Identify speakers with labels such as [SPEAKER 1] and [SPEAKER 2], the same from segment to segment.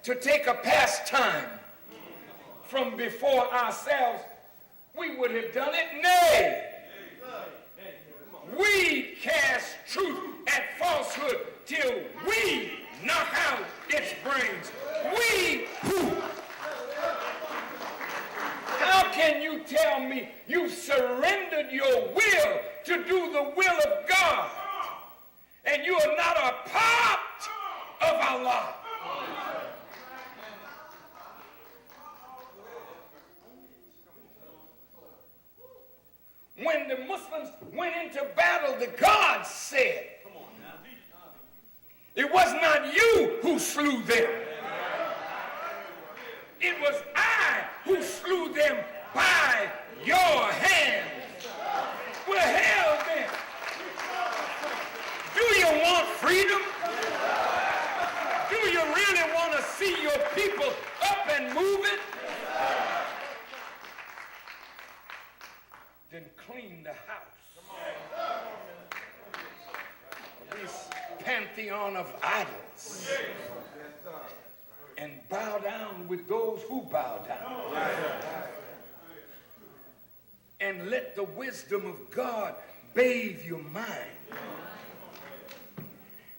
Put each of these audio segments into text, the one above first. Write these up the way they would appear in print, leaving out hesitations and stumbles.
[SPEAKER 1] to take a pastime from before ourselves, we would have done it. Nay, we cast truth at falsehood till we knock out its brains. We who? How can you tell me you've surrendered your will to do the will of God and you are not a part of Allah? When the Muslims went into battle, the God said, it was not you who slew them. It was I who slew them by your hand. Well, hell then. Do you want freedom? Do you really want to see your people up and moving? Then clean the house of this pantheon of idols and bow down with those who bow down. And let the wisdom of God bathe your mind.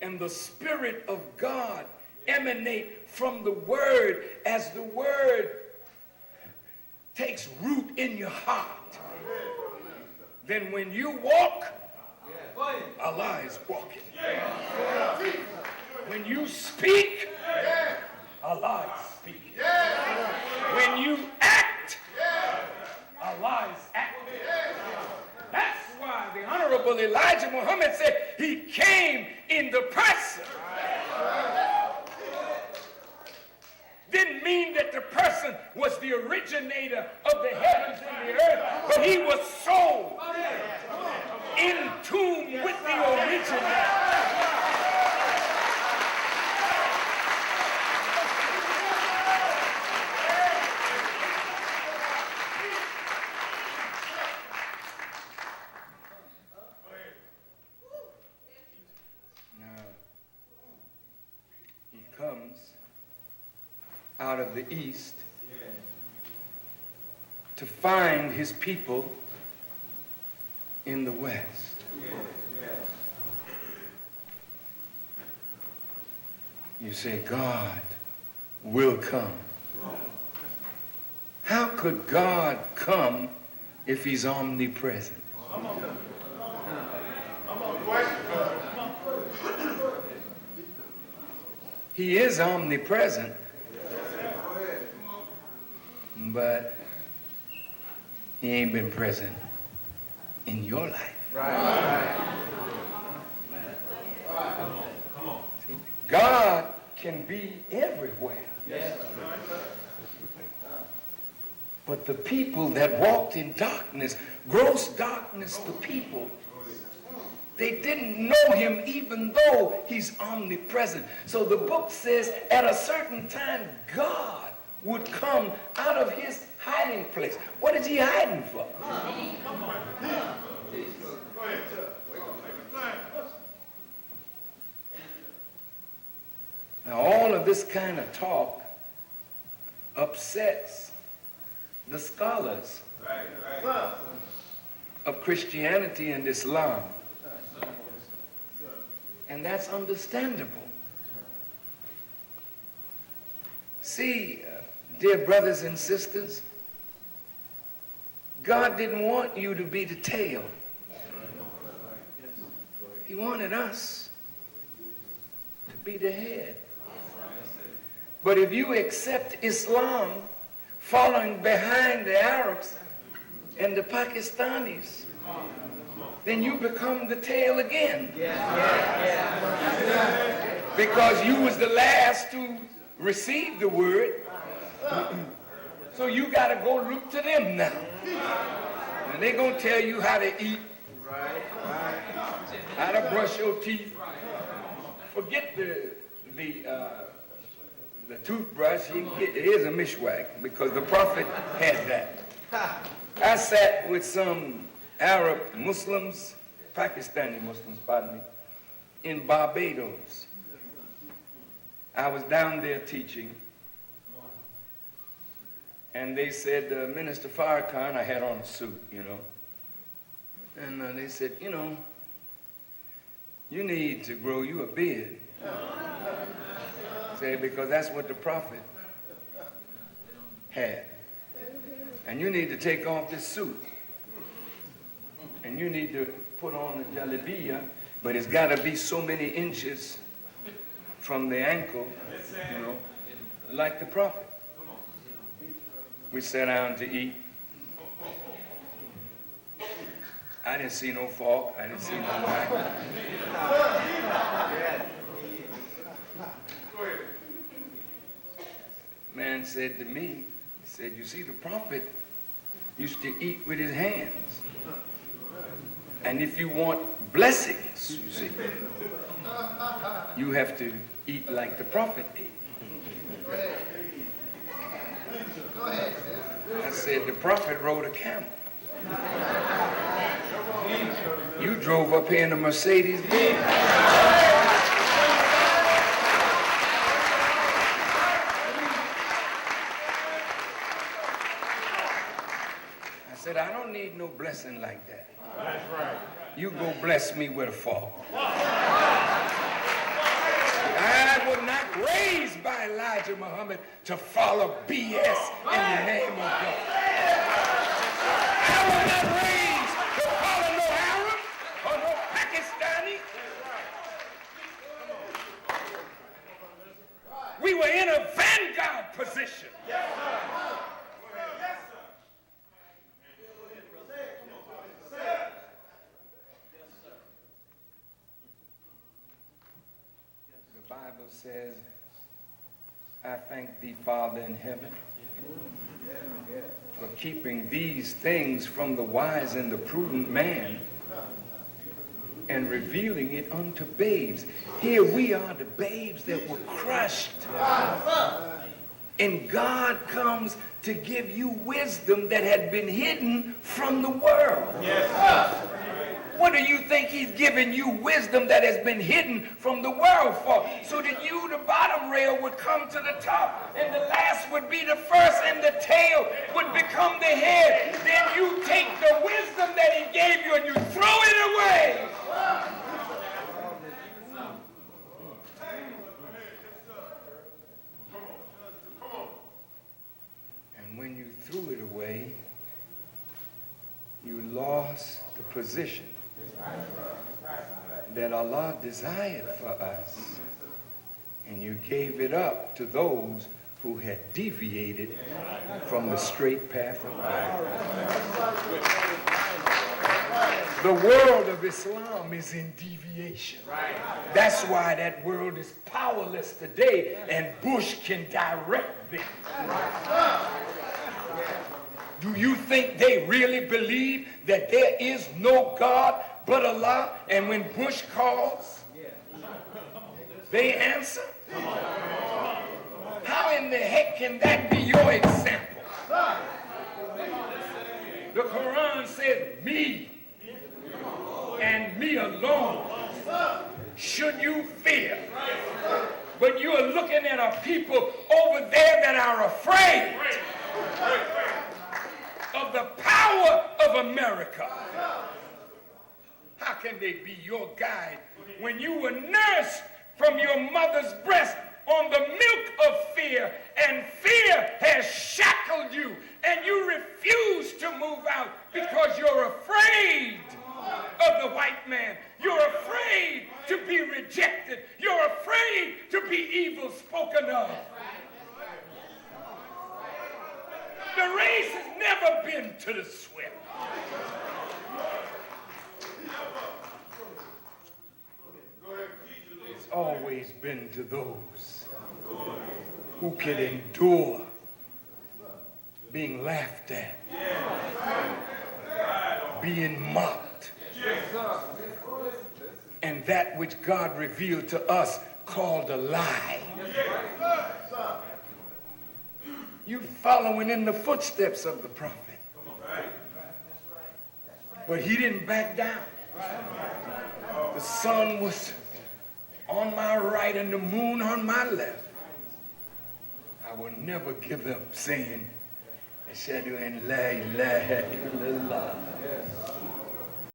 [SPEAKER 1] And the Spirit of God emanate from the Word as the Word takes root in your heart. Then when you walk, Allah is walking. When you speak, Allah is speaking. When you act, Allah is acting. That's why the Honorable Elijah Muhammad said he came in the person. Didn't mean that the person was the originator of the heavens and the earth, but he was so in tune with the originator. Now, he comes out of the east to find his people in the west. You say, God will come. How could God come if he's omnipresent? He is omnipresent, but he ain't been present in your life. See, God can be everywhere. But the people that walked in darkness, gross darkness to people, they didn't know him even though he's omnipresent. So the book says at a certain time, God would come out of his hiding place. What is he hiding for? Now all of this kind of talk upsets the scholars of Christianity and Islam. And that's understandable. See, dear brothers and sisters, God didn't want you to be the tail. He wanted us to be the head. But if you accept Islam, following behind the Arabs and the Pakistanis, then you become the tail again. Because you was the last to receive the word. So you got to go look to them now. And they're going to tell you how to eat, how to brush your teeth. Forget the toothbrush. Here's a mishwak, because the Prophet had that. I sat with some Arab Muslims, Pakistani Muslims, pardon me, in Barbados. I was down there teaching, And they said, Minister Farrakhan, I had on a suit, you know. And they said, you know, you need to grow you a beard. Say, because that's what the prophet had. And you need to take off this suit. And you need to put on a jalabiyah, but it's got to be so many inches from the ankle, you know, like the prophet. We sat down to eat. I didn't see no fork. I didn't see no knife. Man said to me, he said, you see, the prophet used to eat with his hands. And if you want blessings, you see, you have to eat like the prophet ate. I said, the prophet rode a camel. You drove up here in a Mercedes-Benz. I said, I don't need no blessing like that. That's right. You go bless me with a fall. I was not raised by Elijah Muhammad to follow BS in the name of God. I was not raised to follow no Arab or no Pakistani. We were in a vanguard position. The Bible says, I thank thee, Father in heaven, for keeping these things from the wise and the prudent man and revealing it unto babes. Here we are, the babes that were crushed. And God comes to give you wisdom that had been hidden from the world. Yes. What do you think he's giving you wisdom that has been hidden from the world for? So that you, the bottom rail, would come to the top, and the last would be the first, and the tail would become the head. Then you take the wisdom that he gave you and you throw it away. And when you threw it away, you lost the position that Allah desired for us, and you gave it up to those who had deviated from the straight path of God. The world of Islam is in deviation. That's why that world is powerless today, and Bush can direct them. Do you think they really believe that there is no God but Allah, and when Bush calls, they answer? How in the heck can that be your example? The Quran said, me and me alone should you fear. But you are looking at a people over there that are afraid of the power of America. How can they be your guide when you were nursed from your mother's breast on the milk of fear, and fear has shackled you, and you refuse to move out because you're afraid of the white man. You're afraid to be rejected. You're afraid to be evil spoken of. The race has never been to the swift. It's always been to those who can endure being laughed at, being mocked, and that which God revealed to us called a lie. You're following in the footsteps of the prophet. But he didn't back down. The sun was on my right and the moon on my left. I will never give up saying, Ashhadu an la ilaha illallah